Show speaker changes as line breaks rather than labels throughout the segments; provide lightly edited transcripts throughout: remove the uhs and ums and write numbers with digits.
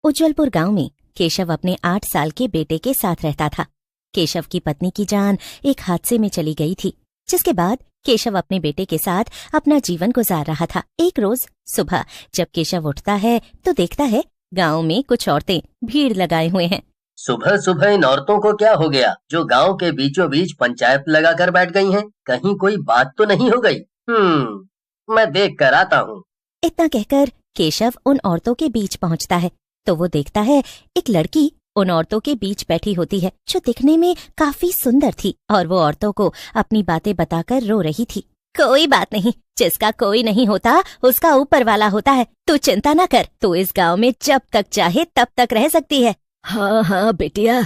उज्जवलपुर गांव में केशव अपने 8 साल के बेटे के साथ रहता था। केशव की पत्नी की जान एक हादसे में चली गई थी, जिसके बाद केशव अपने बेटे के साथ अपना जीवन गुजार रहा था। एक रोज सुबह जब केशव उठता है तो देखता है गांव में कुछ औरतें भीड़ लगाए हुए हैं।
सुबह सुबह इन औरतों को क्या हो गया जो गांव के बीचों बीच पंचायत लगाकर बैठ गई हैं? कहीं कोई बात तो नहीं हो गई? मैं देख कर आता हूँ।
इतना कहकर केशव उन औरतों के बीच पहुँचता है तो वो देखता है एक लड़की उन औरतों के बीच बैठी होती है, जो दिखने में काफी सुंदर थी और वो औरतों को अपनी बातें बताकर रो रही थी। कोई बात नहीं, जिसका कोई नहीं होता उसका ऊपर वाला होता है। तू चिंता न कर, तू इस गांव में जब तक चाहे तब तक रह सकती है।
हाँ बिटिया,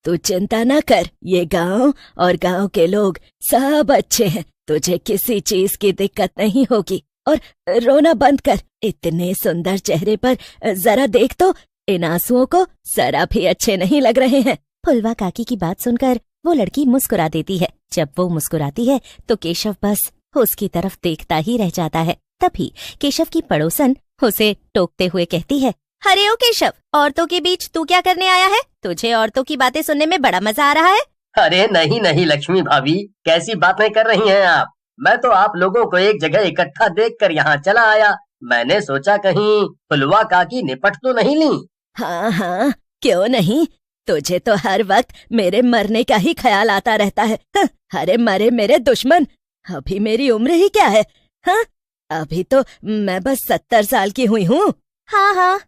तू चिंता न कर, ये गांव और गांव के लोग सब अच्छे हैं, तुझे किसी चीज की दिक्कत नहीं होगी। और रोना बंद कर, इतने सुंदर चेहरे पर जरा देख तो, इन आंसुओं को जरा भी अच्छे नहीं लग रहे हैं।
फुलवा काकी की बात सुनकर वो लड़की मुस्कुरा देती है। जब वो मुस्कुराती है तो केशव बस उसकी तरफ देखता ही रह जाता है। तभी केशव की पड़ोसन उसे टोकते हुए कहती है, अरे ओ केशव, औरतों के बीच तू क्या करने आया है? तुझे औरतों की बातें सुनने में बड़ा मजा आ रहा है?
अरे नहीं लक्ष्मी भाभी, कैसी बातें कर रही हैं आप? मैं तो आप लोगों को एक जगह इकट्ठा देखकर यहाँ चला आया। मैंने सोचा कहीं फुलवा काकी निपट तो नहीं ली।
हाँ, क्यों नहीं, तुझे तो हर वक्त मेरे मरने का ही ख्याल आता रहता है। अरे मरे मेरे दुश्मन, अभी मेरी उम्र ही क्या है? हाँ, अभी तो मैं बस 70 साल की हुई हूँ।
हाँ,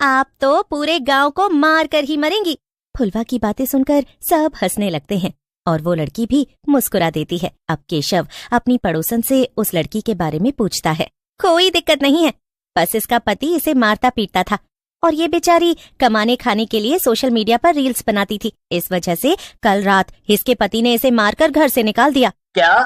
आप तो पूरे गांव को मार कर ही मरेंगी। फुलवा की बातें सुनकर सब हंसने लगते हैं और वो लड़की भी मुस्कुरा देती है। अब केशव अपनी पड़ोसन से उस लड़की के बारे में पूछता है। कोई दिक्कत नहीं है, बस इसका पति इसे मारता पीटता था और ये बेचारी कमाने खाने के लिए सोशल मीडिया पर रील्स बनाती थी। इस वजह से कल रात इसके पति ने इसे मारकर घर से निकाल दिया।
क्या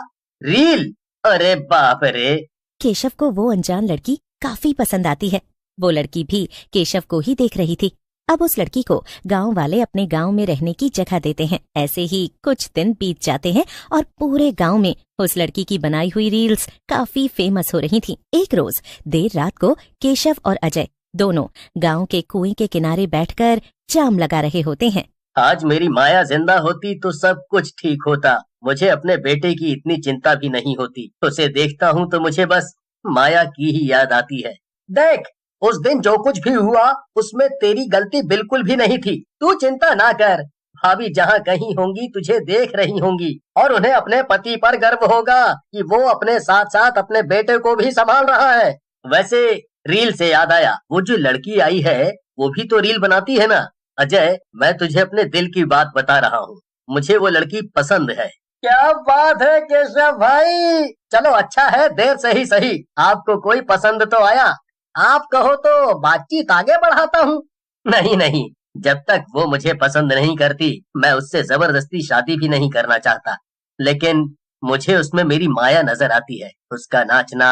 रील? अरे बाप रे!
केशव को वो अनजान लड़की काफी पसंद आती है। वो लड़की भी केशव को ही देख रही थी। अब उस लड़की को गांव वाले अपने गांव में रहने की जगह देते हैं। ऐसे ही कुछ दिन बीत जाते हैं और पूरे गांव में उस लड़की की बनाई हुई रील्स काफी फेमस हो रही थीं। एक रोज देर रात को केशव और अजय दोनों गांव के कुएं के किनारे बैठकर जाम लगा रहे होते हैं।
आज मेरी माया जिंदा होती तो सब कुछ ठीक होता। मुझे अपने बेटे की इतनी चिंता भी नहीं होती। उसे देखता हूँ तो मुझे बस माया की ही याद आती है। देख, उस दिन जो कुछ भी हुआ उसमें तेरी गलती बिल्कुल भी नहीं थी। तू चिंता ना कर, भाभी जहाँ कहीं होंगी तुझे देख रही होंगी और उन्हें अपने पति पर गर्व होगा कि वो अपने साथ साथ अपने बेटे को भी संभाल रहा है। वैसे रील से याद आया, वो जो लड़की आई है वो भी तो रील बनाती है ना? अजय, मैं तुझे अपने दिल की बात बता रहा हूँ, मुझे वो लड़की पसंद है। क्या बात है केशव भाई, चलो अच्छा है, देर से ही सही आपको कोई पसंद तो आया। आप कहो तो बातचीत आगे बढ़ाता हूँ। नहीं, जब तक वो मुझे पसंद नहीं करती मैं उससे जबरदस्ती शादी भी नहीं करना चाहता। लेकिन मुझे उसमें मेरी माया नजर आती है। उसका नाचना,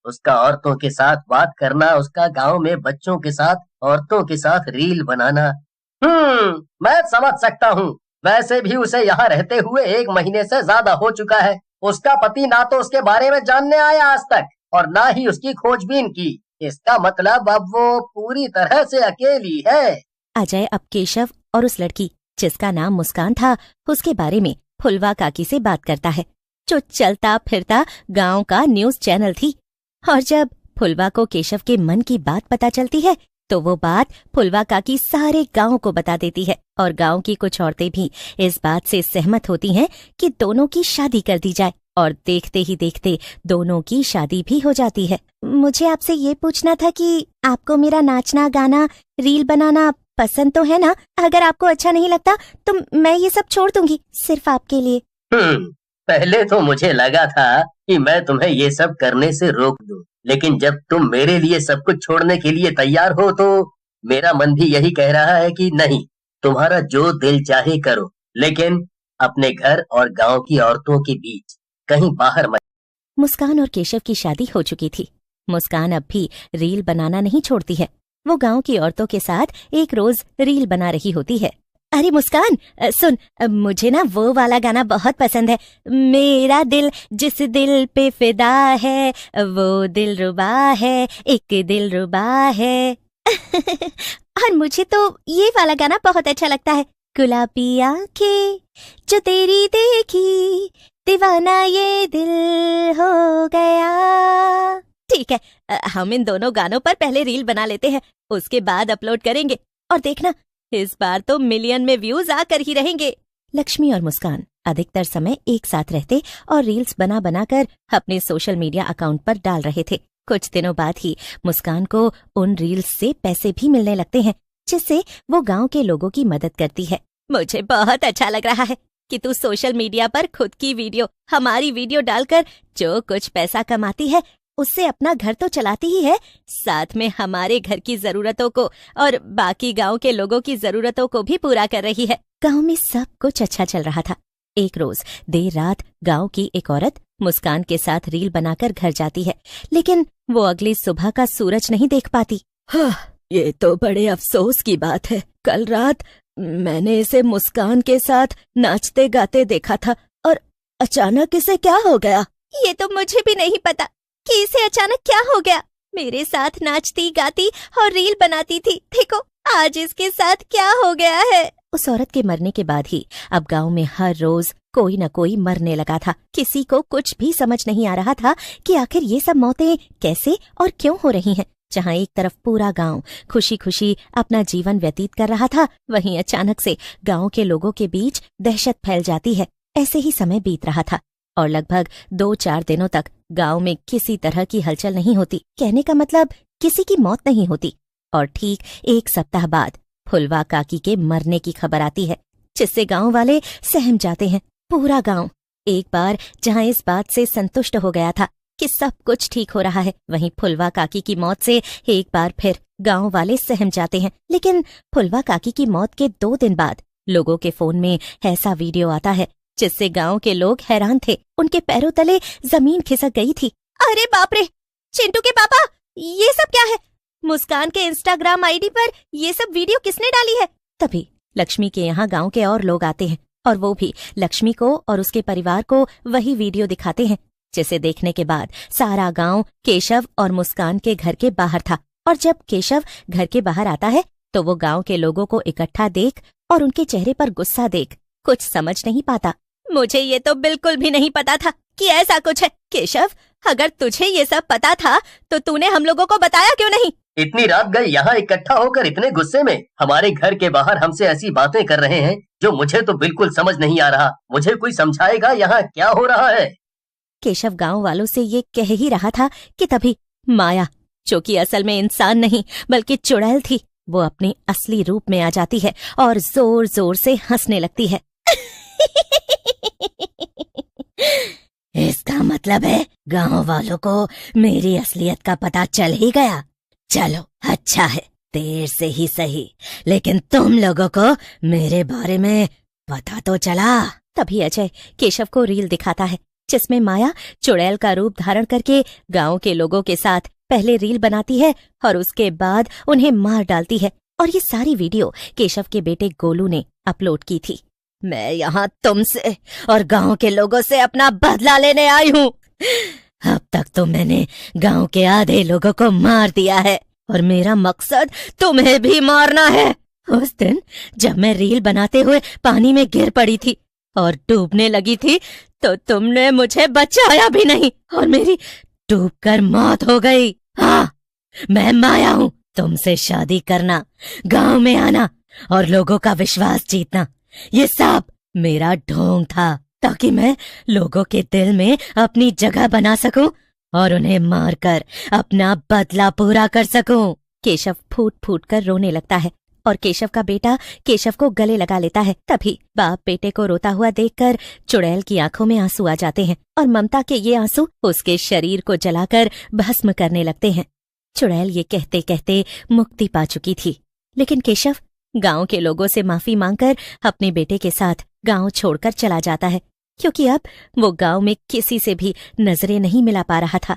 उसका औरतों के साथ बात करना, उसका गांव में बच्चों के साथ औरतों के साथ रील बनाना। मैं समझ सकता हूँ। वैसे भी उसे यहाँ रहते हुए 1 महीने से ज्यादा हो चुका है। उसका पति ना तो उसके बारे में जानने आया आज तक और ना ही उसकी खोजबीन की। इसका मतलब अब वो पूरी तरह से अकेली है।
अजय अब केशव और उस लड़की जिसका नाम मुस्कान था उसके बारे में फुलवा काकी से बात करता है, जो चलता फिरता गांव का न्यूज चैनल थी। और जब फुलवा को केशव के मन की बात पता चलती है तो वो बात फुलवा काकी सारे गांव को बता देती है और गांव की कुछ औरतें भी इस बात से सहमत होती हैं कि दोनों की शादी कर दी जाए और देखते ही देखते दोनों की शादी भी हो जाती है। मुझे आपसे ये पूछना था कि आपको मेरा नाचना, गाना, रील बनाना पसंद तो है ना? अगर आपको अच्छा नहीं लगता तो मैं ये सब छोड़ दूंगी सिर्फ आपके लिए।
पहले तो मुझे लगा था कि मैं तुम्हें ये सब करने से रोक दूं, लेकिन जब तुम मेरे लिए सब कुछ छोड़ने के लिए तैयार हो तो मेरा मन भी यही कह रहा है कि नहीं, तुम्हारा जो दिल चाहे करो, लेकिन अपने घर और गांव की औरतों के बीच कहीं बाहर मत।
मुस्कान और केशव की शादी हो चुकी थी। मुस्कान अब भी रील बनाना नहीं छोड़ती है। वो गांव की औरतों के साथ एक रोज रील बना रही होती है। अरे मुस्कान, सुन, मुझे ना वो वाला गाना बहुत पसंद है। मेरा दिल जिस दिल पे फिदा है वो दिल रुबा है, एक दिल रुबा है। और मुझे तो ये वाला गाना बहुत अच्छा लगता है, गुलाबी आंखें जो तेरी देखी, दीवाना ये दिल हो गया। ठीक है, हम इन दोनों गानों पर पहले रील बना लेते हैं, उसके बाद अपलोड करेंगे और देखना इस बार तो मिलियन में व्यूज आकर ही रहेंगे। लक्ष्मी और मुस्कान अधिकतर समय एक साथ रहते और रील्स बना बनाकर अपने सोशल मीडिया अकाउंट पर डाल रहे थे। कुछ दिनों बाद ही मुस्कान को उन रील्स से पैसे भी मिलने लगते हैं, जिससे वो गांव के लोगों की मदद करती है। मुझे बहुत अच्छा लग रहा है कि तू सोशल मीडिया पर खुद की वीडियो, हमारी वीडियो डालकर जो कुछ पैसा कमाती है उससे अपना घर तो चलाती ही है, साथ में हमारे घर की जरूरतों को और बाकी गांव के लोगों की जरूरतों को भी पूरा कर रही है। गांव में सब कुछ अच्छा चल रहा था। एक रोज देर रात गांव की एक औरत मुस्कान के साथ रील बनाकर घर जाती है, लेकिन वो अगली सुबह का सूरज नहीं देख पाती।
हाँ, ये तो बड़े अफसोस की बात है। कल रात मैंने इसे मुस्कान के साथ नाचते गाते देखा था और अचानक इसे क्या हो गया?
ये तो मुझे भी नहीं पता कि इसे अचानक क्या हो गया। मेरे साथ नाचती गाती और रील बनाती थी, देखो आज इसके साथ क्या हो गया है। उस औरत के मरने के बाद ही अब गांव में हर रोज कोई न कोई मरने लगा था। किसी को कुछ भी समझ नहीं आ रहा था कि आखिर ये सब मौतें कैसे और क्यों हो रही हैं। जहाँ एक तरफ पूरा गांव खुशी खुशी अपना जीवन व्यतीत कर रहा था, वहीं अचानक से गांव के लोगों के बीच दहशत फैल जाती है। ऐसे ही समय बीत रहा था और लगभग 2-4 दिनों तक गांव में किसी तरह की हलचल नहीं होती। कहने का मतलब किसी की मौत नहीं होती। और ठीक 1 सप्ताह बाद फुलवा काकी के मरने की खबर आती है, जिससे गांव वाले सहम जाते हैं। पूरा गांव एक बार जहां इस बात से संतुष्ट हो गया था कि सब कुछ ठीक हो रहा है, वहीं फुलवा काकी की मौत से एक बार फिर गांव वाले सहम जाते हैं। लेकिन फुलवा काकी की मौत के 2 दिन बाद लोगों के फोन में ऐसा वीडियो आता है जिससे गांव के लोग हैरान थे। उनके पैरों तले जमीन खिसक गई थी। अरे बाप रे, चिंटू के पापा, ये सब क्या है? मुस्कान के इंस्टाग्राम आईडी पर ये सब वीडियो किसने डाली है? तभी लक्ष्मी के यहाँ गांव के और लोग आते हैं और वो भी लक्ष्मी को और उसके परिवार को वही वीडियो दिखाते हैं, जिसे देखने के बाद सारा गांव केशव और मुस्कान के घर के बाहर था। और जब केशव घर के बाहर आता है तो वो गांव के लोगों को इकट्ठा देख और उनके चेहरे पर गुस्सा देख कुछ समझ नहीं पाता। मुझे ये तो बिल्कुल भी नहीं पता था कि ऐसा कुछ है। केशव, अगर तुझे ये सब पता था तो तूने हम लोगों को बताया क्यों नहीं?
इतनी रात गए यहाँ इकट्ठा होकर इतने गुस्से में हमारे घर के बाहर हमसे ऐसी बातें कर रहे हैं जो मुझे तो बिल्कुल समझ नहीं आ रहा। मुझे कोई समझाएगा यहाँ क्या हो रहा है?
केशव गांव वालों से ये कह ही रहा था कि तभी माया, जो कि असल में इंसान नहीं बल्कि चुड़ैल थी, वो अपने असली रूप में आ जाती है और जोर जोर से हंसने लगती है।
इसका मतलब है गांव वालों को मेरी असलियत का पता चल ही गया। चलो अच्छा है, देर से ही सही, लेकिन तुम लोगों को मेरे बारे में पता तो चला।
तभी अजय केशव को रील दिखाता है जिसमें माया चुड़ैल का रूप धारण करके गांव के लोगों के साथ पहले रील बनाती है और उसके बाद उन्हें मार डालती है। और ये सारी वीडियो केशव के बेटे गोलू ने अपलोड की थी।
मैं यहाँ तुमसे और गांव के लोगों से अपना बदला लेने आई हूँ। अब तक तो मैंने गांव के आधे लोगों को मार दिया है और मेरा मकसद तुम्हें भी मारना है। उस दिन जब मैं रील बनाते हुए पानी में गिर पड़ी थी और डूबने लगी थी तो तुमने मुझे बचाया भी नहीं और मेरी डूबकर मौत हो गई। हाँ, मैं माया हूँ। तुमसे शादी करना, गांव में आना और लोगों का विश्वास जीतना, ये सब मेरा ढोंग था ताकि मैं लोगों के दिल में अपनी जगह बना सकूं और उन्हें मारकर अपना बदला पूरा कर सकूं।
केशव फूट फूट कर रोने लगता है और केशव का बेटा केशव को गले लगा लेता है। तभी बाप बेटे को रोता हुआ देखकर चुड़ैल की आंखों में आंसू आ जाते हैं और ममता के ये आंसू उसके शरीर को जलाकर भस्म करने लगते हैं। चुड़ैल ये कहते कहते मुक्ति पा चुकी थी, लेकिन केशव गांव के लोगों से माफी मांगकर अपने बेटे के साथ गांव छोड़कर चला जाता है, क्योंकि अब वो गांव में किसी से भी नजरें नहीं मिला पा रहा था।